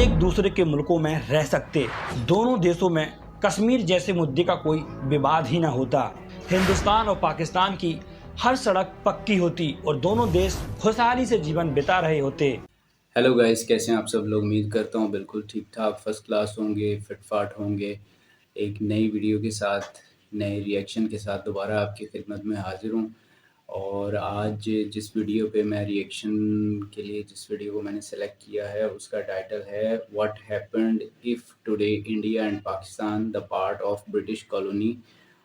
एक दूसरे के मुल्कों में रह सकते। दोनों देशों में कश्मीर जैसे मुद्दे का कोई विवाद ही न होता। हिंदुस्तान और पाकिस्तान की हर सड़क पक्की होती और दोनों देश खुशहाली से जीवन बिता रहे होते। हेलो गाइस, कैसे हैं आप सब लोग। उम्मीद करता हूँ बिल्कुल ठीक ठाक फर्स्ट क्लास होंगे, फिटफाट होंगे। एक नई वीडियो के साथ, नए रिएक्शन के साथ दोबारा आपकी खिदमत में हाजिर हूँ। और आज जिस वीडियो पे मैं रिएक्शन के लिए जिस वीडियो को मैंने सेलेक्ट किया है उसका टाइटल है what happened if today India and Pakistan the part of British colony.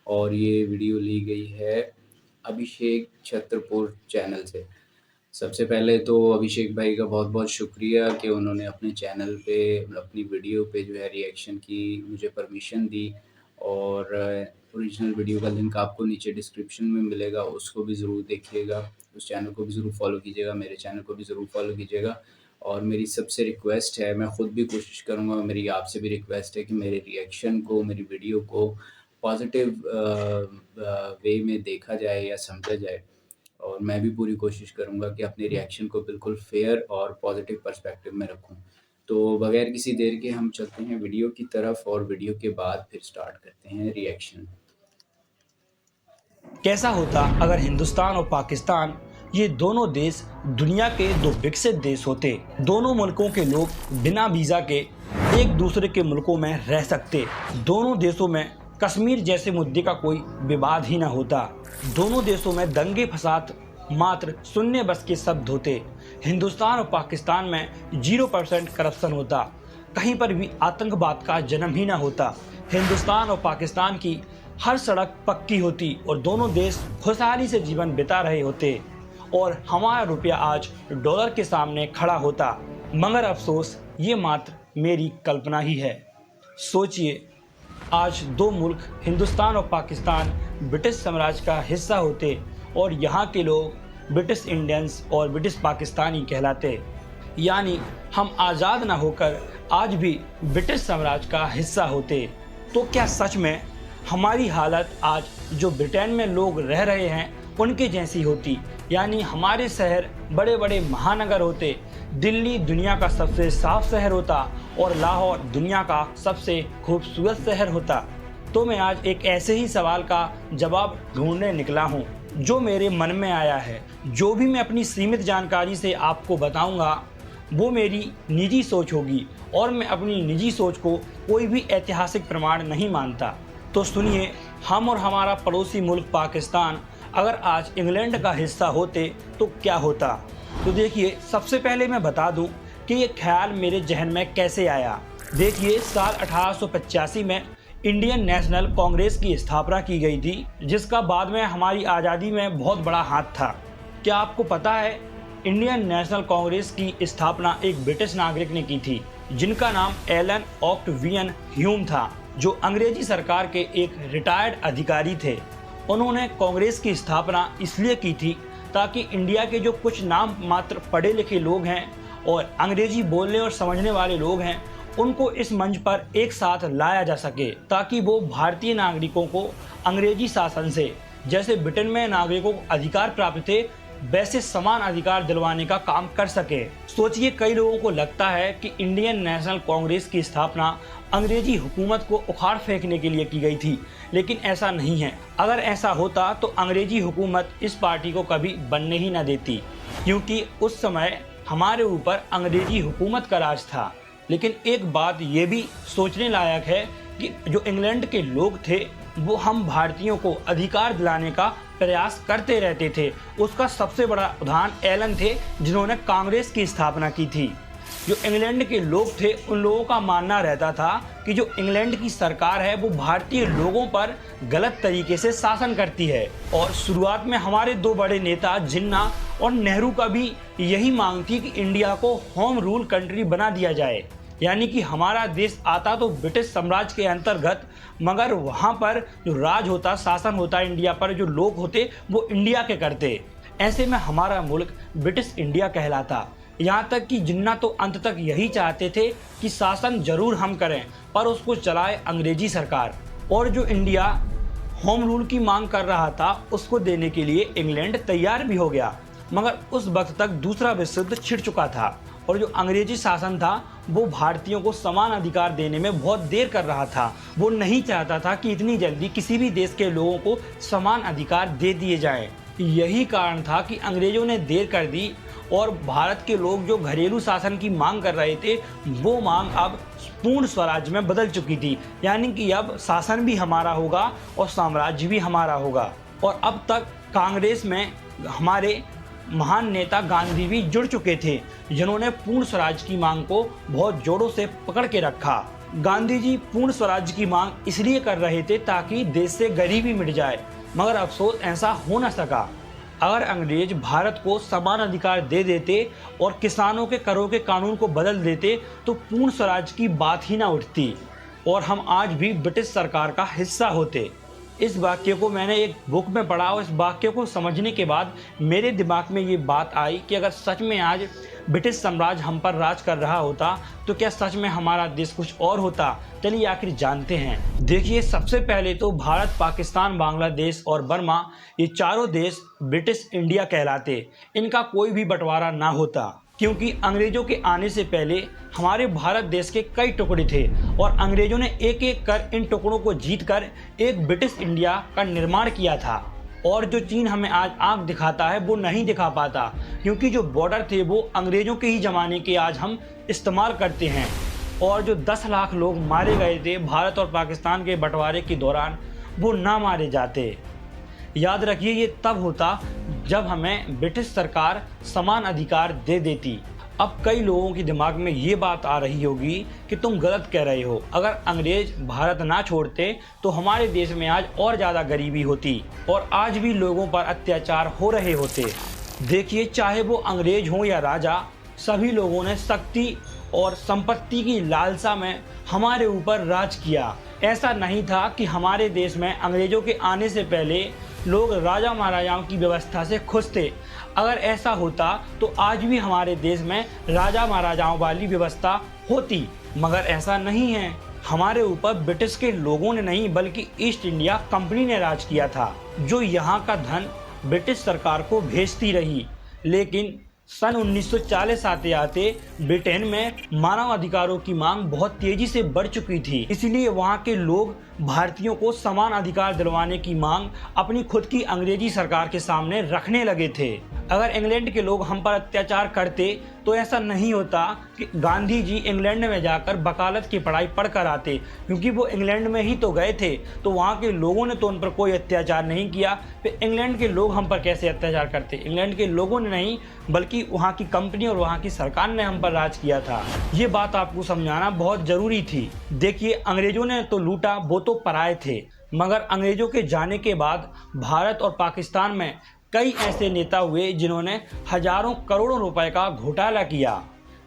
और ये वीडियो ली गई है अभिषेक छत्रपुर चैनल से। सबसे पहले तो अभिषेक भाई का बहुत बहुत शुक्रिया कि उन्होंने अपने चैनल पे अपनी वीडियो पे जो है रिएक्शन की मुझे परमिशन दी। और ओरिजिनल वीडियो का लिंक आपको नीचे डिस्क्रिप्शन में मिलेगा, उसको भी ज़रूर देखिएगा, उस चैनल को भी ज़रूर फॉलो कीजिएगा, मेरे चैनल को भी ज़रूर फॉलो कीजिएगा। और मेरी सबसे रिक्वेस्ट है, मैं ख़ुद भी कोशिश करूँगा, मेरी आपसे भी रिक्वेस्ट है कि मेरे रिएक्शन को, मेरी वीडियो को पॉजिटिव वे में देखा जाए या समझा जाए। और मैं भी पूरी कोशिश करूँगा कि अपने रिएक्शन को बिल्कुल फेयर और पॉजिटिव पर्सपेक्टिव में रखूँ। तो बगैर किसी देर के हम चलते हैं वीडियो की तरफ और वीडियो के बाद फिर स्टार्ट करते हैं रिएक्शन। कैसा होता अगर हिंदुस्तान और पाकिस्तान ये दोनों देश दुनिया के दो विकसित देश होते। दोनों मुल्कों के लोग बिना वीज़ा के एक दूसरे के मुल्कों में रह सकते। दोनों देशों में कश्मीर जैसे मुद्दे का कोई विवाद ही न होता। दोनों देशों में दंगे फसाद मात्र शून्य बस के शब्द होते। हिंदुस्तान और पाकिस्तान में 0% करप्शन होता। कहीं पर भी आतंकवाद का जन्म ही न होता। हिंदुस्तान और पाकिस्तान की हर सड़क पक्की होती और दोनों देश खुशहाली से जीवन बिता रहे होते। और हमारा रुपया आज डॉलर के सामने खड़ा होता। मगर अफसोस ये मात्र मेरी कल्पना ही है। सोचिए, आज दो मुल्क हिंदुस्तान और पाकिस्तान ब्रिटिश साम्राज्य का हिस्सा होते और यहाँ के लोग ब्रिटिश इंडियंस और ब्रिटिश पाकिस्तानी कहलाते। यानी हम आज़ाद ना होकर आज भी ब्रिटिश साम्राज्य का हिस्सा होते। तो क्या सच में हमारी हालत आज जो ब्रिटेन में लोग रह रहे हैं उनके जैसी होती? यानी हमारे शहर बड़े बड़े महानगर होते, दिल्ली दुनिया का सबसे साफ शहर होता और लाहौर दुनिया का सबसे खूबसूरत शहर होता। तो मैं आज एक ऐसे ही सवाल का जवाब ढूंढने निकला हूँ जो मेरे मन में आया है। जो भी मैं अपनी सीमित जानकारी से आपको बताऊँगा वो मेरी निजी सोच होगी और मैं अपनी निजी सोच को कोई भी ऐतिहासिक प्रमाण नहीं मानता। तो सुनिए, हम और हमारा पड़ोसी मुल्क पाकिस्तान अगर आज इंग्लैंड का हिस्सा होते तो क्या होता? तो देखिए, सबसे पहले मैं बता दूं कि ये ख्याल मेरे जहन में कैसे आया। देखिए, साल 1885 में इंडियन नेशनल कांग्रेस की स्थापना की गई थी, जिसका बाद में हमारी आज़ादी में बहुत बड़ा हाथ था। क्या आपको पता है, इंडियन नेशनल कांग्रेस की स्थापना एक ब्रिटिश नागरिक ने की थी जिनका नाम एलन ऑक्टवियन ह्यूम था, जो अंग्रेजी सरकार के एक रिटायर्ड अधिकारी थे। उन्होंने कांग्रेस की स्थापना इसलिए की थी ताकि इंडिया के जो कुछ नाम मात्र पढ़े लिखे लोग हैं और अंग्रेजी बोलने और समझने वाले लोग हैं उनको इस मंच पर एक साथ लाया जा सके, ताकि वो भारतीय नागरिकों को अंग्रेजी शासन से जैसे ब्रिटेन में नागरिकों को अधिकार प्राप्त थे वैसे समान अधिकार दिलवाने का काम कर सके। सोचिए, कई लोगों को लगता है कि इंडियन नेशनल कांग्रेस की स्थापना अंग्रेजी हुकूमत को उखाड़ फेंकने के लिए की गई थी, लेकिन ऐसा नहीं है। अगर ऐसा होता तो अंग्रेजी हुकूमत इस पार्टी को कभी बनने ही न देती, क्योंकि उस समय हमारे ऊपर अंग्रेजी हुकूमत का राज था। लेकिन एक बात ये भी सोचने लायक है कि जो इंग्लैंड के लोग थे वो हम भारतीयों को अधिकार दिलाने का प्रयास करते रहते थे। उसका सबसे बड़ा उदाहरण एलन थे, जिन्होंने कांग्रेस की स्थापना की थी। जो इंग्लैंड के लोग थे उन लोगों का मानना रहता था कि जो इंग्लैंड की सरकार है वो भारतीय लोगों पर गलत तरीके से शासन करती है। और शुरुआत में हमारे दो बड़े नेता जिन्ना और नेहरू का भी यही मांग थी कि इंडिया को होम रूल कंट्री बना दिया जाए, यानी कि हमारा देश आता तो ब्रिटिश साम्राज्य के अंतर्गत, मगर वहाँ पर जो राज होता, शासन होता इंडिया पर, जो लोग होते वो इंडिया के करते। ऐसे में हमारा मुल्क ब्रिटिश इंडिया कहलाता। यहाँ तक कि जिन्ना तो अंत तक यही चाहते थे कि शासन जरूर हम करें पर उसको चलाए अंग्रेजी सरकार। और जो इंडिया होम रूल की मांग कर रहा था उसको देने के लिए इंग्लैंड तैयार भी हो गया, मगर उस वक्त तक दूसरा विश्व युद्ध छिड़ चुका था और जो अंग्रेजी शासन था वो भारतीयों को समान अधिकार देने में बहुत देर कर रहा था। वो नहीं चाहता था कि इतनी जल्दी किसी भी देश के लोगों को समान अधिकार दे दिए जाएं। यही कारण था कि अंग्रेजों ने देर कर दी और भारत के लोग जो घरेलू शासन की मांग कर रहे थे, वो मांग अब पूर्ण स्वराज में बदल चुकी थी। यानी कि अब शासन भी हमारा होगा और साम्राज्य भी हमारा होगा। और अब तक कांग्रेस में हमारे महान नेता गांधी भी जुड़ चुके थे, जिन्होंने पूर्ण स्वराज की मांग को बहुत जोरों से पकड़ के रखा। गांधी जी पूर्ण स्वराज की मांग इसलिए कर रहे थे ताकि देश से गरीबी मिट जाए, मगर अफसोस ऐसा हो न सका। अगर अंग्रेज भारत को समान अधिकार दे देते और किसानों के करों के कानून को बदल देते तो पूर्ण स्वराज की बात ही ना उठती और हम आज भी ब्रिटिश सरकार का हिस्सा होते। इस वाक्य को मैंने एक बुक में पढ़ा और इस वाक्य को समझने के बाद मेरे दिमाग में ये बात आई कि अगर सच में आज ब्रिटिश साम्राज्य हम पर राज कर रहा होता तो क्या सच में हमारा देश कुछ और होता। चलिए आखिर जानते हैं। देखिए, सबसे पहले तो भारत, पाकिस्तान, बांग्लादेश और बर्मा, ये चारों देश ब्रिटिश इंडिया कहलाते। इनका कोई भी बंटवारा ना होता, क्योंकि अंग्रेजों के आने से पहले हमारे भारत देश के कई टुकड़े थे और अंग्रेजों ने एक एक कर इन टुकड़ों को जीतकर एक ब्रिटिश इंडिया का निर्माण किया था। और जो चीन हमें आज आंख दिखाता है वो नहीं दिखा पाता, क्योंकि जो बॉर्डर थे वो अंग्रेजों के ही ज़माने के आज हम इस्तेमाल करते हैं। और जो 10 लाख लोग मारे गए थे भारत और पाकिस्तान के बंटवारे के दौरान, वो ना मारे जाते। याद रखिए, ये तब होता जब हमें ब्रिटिश सरकार समान अधिकार दे देती। अब कई लोगों के दिमाग में ये बात आ रही होगी कि तुम गलत कह रहे हो, अगर अंग्रेज भारत ना छोड़ते तो हमारे देश में आज और ज़्यादा गरीबी होती और आज भी लोगों पर अत्याचार हो रहे होते। देखिए, चाहे वो अंग्रेज हों या राजा, सभी लोगों ने शक्ति और संपत्ति की लालसा में हमारे ऊपर राज किया। ऐसा नहीं था कि हमारे देश में अंग्रेजों के आने से पहले लोग राजा महाराजाओं की व्यवस्था से खुश थे। अगर ऐसा होता तो आज भी हमारे देश में राजा महाराजाओं वाली व्यवस्था होती, मगर ऐसा नहीं है। हमारे ऊपर ब्रिटिश के लोगों ने नहीं बल्कि ईस्ट इंडिया कंपनी ने राज किया था, जो यहाँ का धन ब्रिटिश सरकार को भेजती रही। लेकिन सन 1940 आते आते ब्रिटेन में मानव अधिकारों की मांग बहुत तेजी से बढ़ चुकी थी, इसलिए वहाँ के लोग भारतीयों को समान अधिकार दिलवाने की मांग अपनी खुद की अंग्रेजी सरकार के सामने रखने लगे थे। अगर इंग्लैंड के लोग हम पर अत्याचार करते तो ऐसा नहीं होता कि गांधी जी इंग्लैंड में जाकर वकालत की पढ़ाई पढ़ कर आते, क्योंकि वो इंग्लैंड में ही तो गए थे, तो वहाँ के लोगों ने तो उन पर कोई अत्याचार नहीं किया। फिर इंग्लैंड के लोग हम पर कैसे अत्याचार करते? इंग्लैंड के लोगों ने नहीं बल्कि वहाँ की कंपनी और वहाँ की सरकार ने हम पर राज किया था। ये बात आपको समझाना बहुत ज़रूरी थी। देखिए, अंग्रेजों ने तो लूटा, वो तो पराए थे, मगर अंग्रेजों के जाने के बाद भारत और पाकिस्तान में कई ऐसे नेता हुए जिन्होंने हजारों करोड़ों रुपए का घोटाला किया।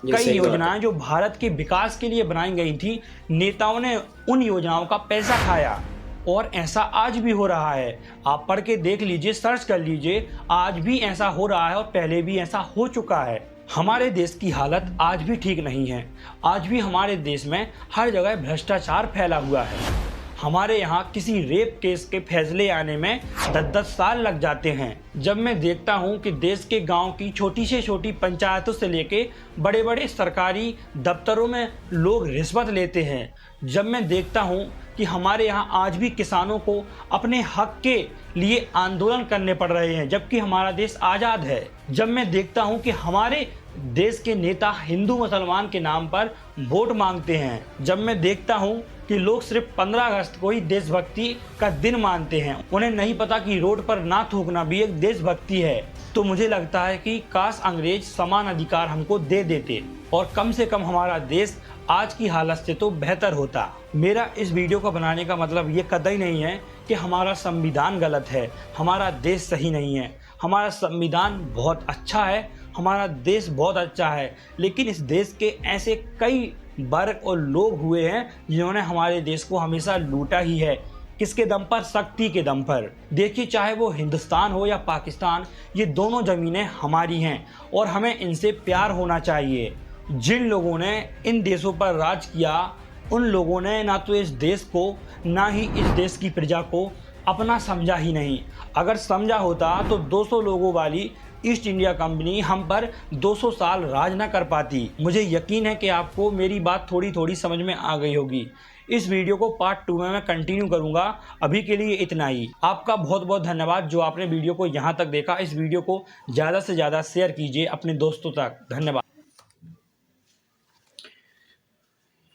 कई योजनाएं जो भारत के विकास के लिए बनाई गई थी, नेताओं ने उन योजनाओं का पैसा खाया और ऐसा आज भी हो रहा है। आप पढ़ के देख लीजिए, सर्च कर लीजिए, आज भी ऐसा हो रहा है और पहले भी ऐसा हो चुका है। हमारे देश की हालत आज भी ठीक नहीं है। आज भी हमारे देश में हर जगह भ्रष्टाचार फैला हुआ है। हमारे यहाँ किसी रेप केस के फैसले आने में 10-10 साल लग जाते हैं। जब मैं देखता हूँ कि देश के गांव की छोटी से छोटी पंचायतों से लेके बड़े बड़े सरकारी दफ्तरों में लोग रिश्वत लेते हैं, जब मैं देखता हूँ कि हमारे यहाँ आज भी किसानों को अपने हक के लिए आंदोलन करने पड़ रहे हैं जबकि हमारा देश आज़ाद है, जब मैं देखता हूँ कि हमारे देश के नेता हिंदू मुसलमान के नाम पर वोट मांगते हैं, जब मैं देखता हूँ कि लोग सिर्फ 15 अगस्त को ही देशभक्ति का दिन मानते हैं, उन्हें नहीं पता कि रोड पर ना थूकना भी एक देशभक्ति है, तो मुझे लगता है कि काश अंग्रेज समान अधिकार हमको दे देते और कम से कम हमारा देश आज की हालत से तो बेहतर होता। मेरा इस वीडियो को बनाने का मतलब ये कतई नहीं है कि हमारा संविधान गलत है, हमारा देश सही नहीं है। हमारा संविधान बहुत अच्छा है, हमारा देश बहुत अच्छा है, लेकिन इस देश के ऐसे कई वर्ग और लोग हुए हैं जिन्होंने हमारे देश को हमेशा लूटा ही है। किसके दम पर? शक्ति के दम पर। देखिए, चाहे वो हिंदुस्तान हो या पाकिस्तान, ये दोनों ज़मीनें हमारी हैं और हमें इनसे प्यार होना चाहिए। जिन लोगों ने इन देशों पर राज किया, उन लोगों ने ना तो इस देश को ना ही इस देश की प्रजा को अपना समझा ही नहीं। अगर समझा होता तो 200 लोगों वाली ईस्ट इंडिया कंपनी हम पर 200 साल राज न कर पाती। मुझे यकीन है कि आपको मेरी बात थोड़ी थोड़ी समझ में आ गई होगी। इस वीडियो को पार्ट 2 में मैं कंटिन्यू करूंगा। अभी के लिए इतना ही। आपका बहुत बहुत धन्यवाद जो आपने वीडियो को यहाँ तक देखा। इस वीडियो को ज़्यादा से ज़्यादा शेयर कीजिए अपने दोस्तों तक। धन्यवाद।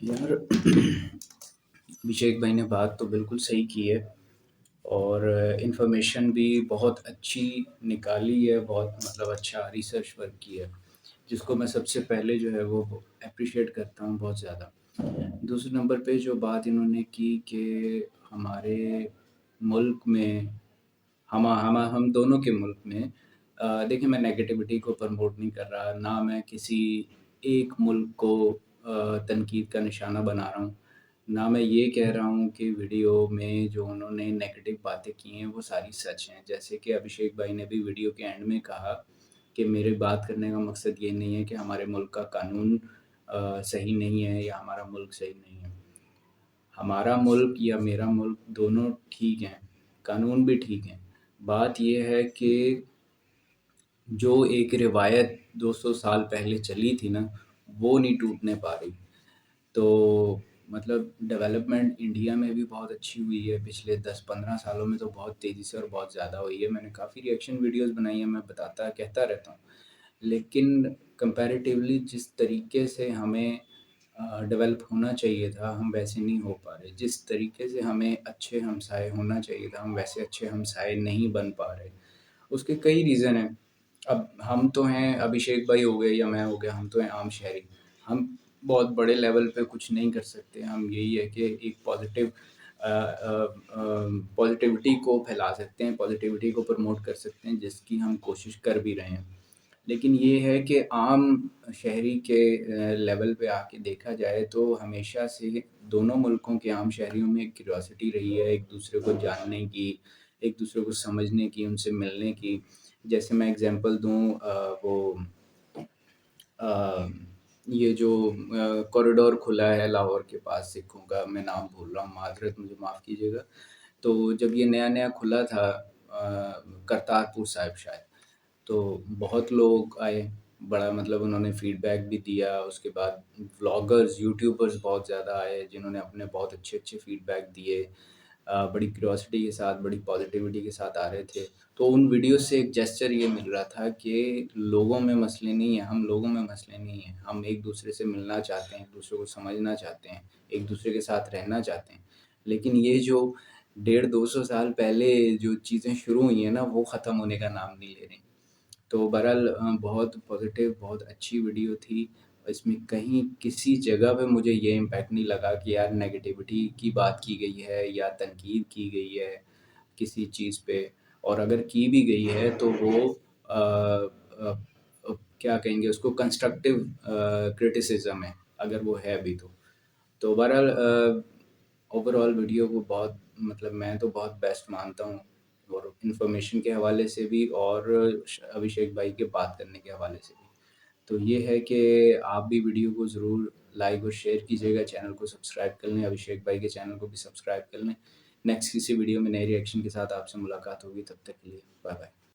यार अभिषेक भाई ने बात तो बिल्कुल सही की है और इन्फॉर्मेशन भी बहुत अच्छी निकाली है, बहुत मतलब अच्छा रिसर्च वर्क किया है, जिसको मैं सबसे पहले जो है वो अप्रिशिएट करता हूँ बहुत ज़्यादा। दूसरे नंबर पे जो बात इन्होंने की कि हमारे मुल्क में हम दोनों के मुल्क में देखिए, मैं नेगेटिविटी को प्रमोट नहीं कर रहा, ना मैं किसी एक मुल्क को तनकीद का निशाना बना रहा हूँ, ना मैं ये कह रहा हूँ कि वीडियो में जो उन्होंने नेगेटिव बातें की हैं वो सारी सच हैं। जैसे कि अभिषेक भाई ने भी वीडियो के एंड में कहा कि मेरे बात करने का मकसद ये नहीं है कि हमारे मुल्क का कानून सही नहीं है या हमारा मुल्क सही नहीं है। हमारा मुल्क या मेरा मुल्क दोनों ठीक हैं, कानून भी ठीक हैं। बात ये है कि जो एक रिवायत 200 साल पहले चली थी ना, वो नहीं टूटने पा रही। तो मतलब डेवलपमेंट इंडिया में भी बहुत अच्छी हुई है, पिछले 10-15 सालों में तो बहुत तेज़ी से और बहुत ज़्यादा हुई है। मैंने काफ़ी रिएक्शन वीडियोज़ बनाई हैं, मैं कहता रहता हूँ। लेकिन कंपैरेटिवली जिस तरीके से हमें डेवलप होना चाहिए था, हम वैसे नहीं हो पा रहे। जिस तरीके से हमें अच्छे हमसाए होना चाहिए था, हम वैसे अच्छे हमसाए नहीं बन पा रहे। उसके कई रीज़न हैं। अब हम तो हैं, अभिषेक भाई हो गए या मैं हो गया, हम तो हैं आम शहरी। हम बहुत बड़े लेवल पे कुछ नहीं कर सकते। हम यही है कि एक पॉज़िटिविटी को फैला सकते हैं, पॉज़िटिविटी को प्रमोट कर सकते हैं, जिसकी हम कोशिश कर भी रहे हैं। लेकिन ये है कि आम शहरी के लेवल पे आके देखा जाए तो हमेशा से दोनों मुल्कों के आम शहरियों में एक क्यूरियोसिटी रही है, एक दूसरे को जानने की, एक दूसरे को समझने की, उनसे मिलने की। जैसे मैं एग्ज़ाम्पल दूँ अ, ये जो कॉरिडोर खुला है लाहौर के पास सिखों का, मैं नाम भूल रहा हूँ, माज़रत, मुझे माफ़ कीजिएगा। तो जब ये नया-नया खुला था करतारपुर साहिब शायद, तो बहुत लोग आए, बड़ा मतलब उन्होंने फ़ीडबैक भी दिया। उसके बाद व्लॉगर्स, यूट्यूबर्स बहुत ज़्यादा आए जिन्होंने अपने बहुत अच्छे-अच्छे फ़ीडबैक दिए। बड़ी क्यूरियोसिटी के साथ, बड़ी पॉज़िटिविटी के साथ आ रहे थे। तो उन वीडियो से एक जेस्चर ये मिल रहा था कि लोगों में मसले नहीं हैं, हम लोगों में मसले नहीं हैं। हम एक-दूसरे से मिलना चाहते हैं, एक-दूसरे को समझना चाहते हैं, एक-दूसरे के साथ रहना चाहते हैं। लेकिन ये जो 150-200 साल पहले जो चीज़ें शुरू हुई हैं ना, वो ख़त्म होने का नाम नहीं ले रही। तो बहरहाल बहुत पॉज़िटिव, बहुत अच्छी वीडियो थी। इसमें कहीं किसी जगह पे मुझे ये इम्पैक्ट नहीं लगा कि यार नेगेटिविटी की बात की गई है या तनकीद की गई है किसी चीज़ पे। और अगर की भी गई है तो वो क्या कहेंगे उसको, कंस्ट्रक्टिव क्रिटिसिज़्म है, अगर वो है भी तो। तो बहरहाल ओवरऑल वीडियो को बहुत मतलब मैं तो बहुत बेस्ट मानता हूँ, और इन्फॉर्मेशन के हवाले से भी और अभिषेक भाई के बात करने के हवाले से भी। तो ये है कि आप भी वीडियो को ज़रूर लाइक और शेयर कीजिएगा, चैनल को सब्सक्राइब कर लें, अभिषेक भाई के चैनल को भी सब्सक्राइब कर लें। नेक्स्ट किसी वीडियो में नए रिएक्शन के साथ आपसे मुलाकात होगी, तब तक के लिए बाय बाय।